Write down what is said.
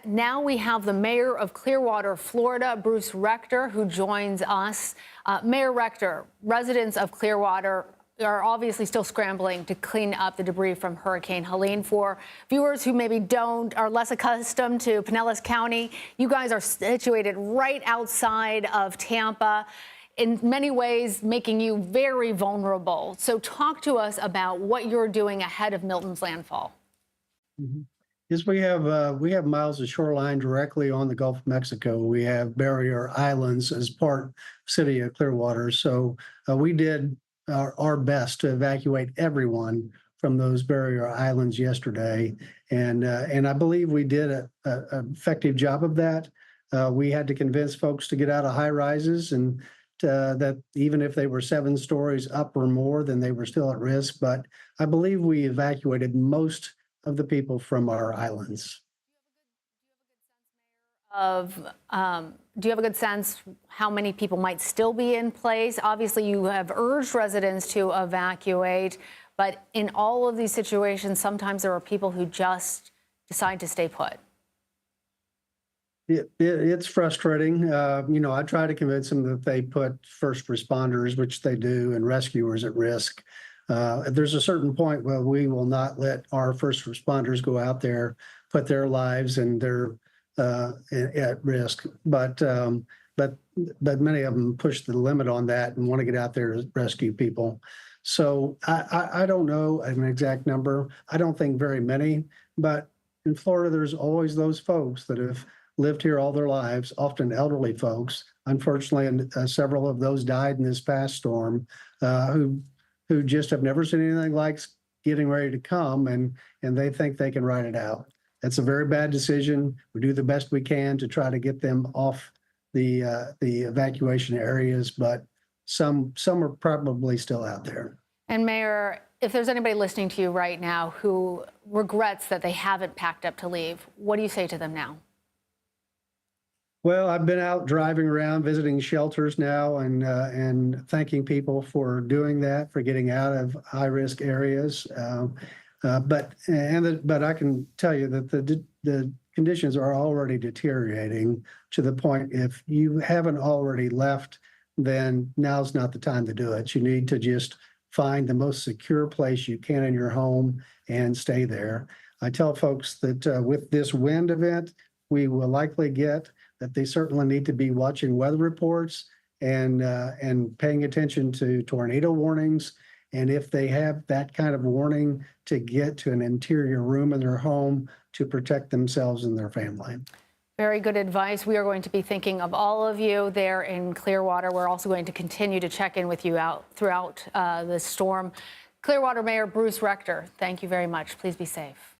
Now we have the mayor of Clearwater, Florida, Bruce Rector, who joins us. Mayor Rector, residents of Clearwater are obviously still scrambling to clean up the debris from Hurricane Helene. For viewers who maybe are less accustomed to Pinellas County, you guys are situated right outside of Tampa, in many ways making you very vulnerable. So talk to us about what you're doing ahead of Milton's landfall. Yes, we have miles of shoreline directly on the Gulf of Mexico. We have barrier islands as part of the city of Clearwater. So we did our best to evacuate everyone from those barrier islands yesterday, and I believe we did an effective job of that. We had to convince folks to get out of high rises, and that even if they were 7 stories up or more, then they were still at risk. But I believe we evacuated most of the people from our islands. Do you have a good sense how many people might still be in place? Obviously, you have urged residents to evacuate, but in all of these situations, sometimes there are people who just decide to stay put. It's frustrating. I try to convince them that they put first responders, which they do, and rescuers at risk. There's a certain point where we will not let our first responders go out there, put their lives and their at risk. But many of them push the limit on that and want to get out there to rescue people. So I don't know an exact number. I don't think very many. But in Florida, there's always those folks that have lived here all their lives, often elderly folks. Unfortunately, and several of those died in this past storm, who just have never seen anything like getting ready to come, and they think they can ride it out. That's a very bad decision. We do the best we can to try to get them off the evacuation areas, but some are probably still out there. And Mayor, if there's anybody listening to you right now who regrets that they haven't packed up to leave, what do you say to them now? Well, I've been out driving around, visiting shelters now, and thanking people for doing that, for getting out of high-risk areas. But I can tell you that the conditions are already deteriorating to the point, if you haven't already left, then now's not the time to do it. You need to just find the most secure place you can in your home and stay there. I tell folks that with this wind event, we will likely get that they certainly need to be watching weather reports and paying attention to tornado warnings. And if they have that kind of warning, to get to an interior room in their home to protect themselves and their family. Very good advice. We are going to be thinking of all of you there in Clearwater. We're also going to continue to check in with you throughout the storm. Clearwater Mayor Bruce Rector, thank you very much. Please be safe.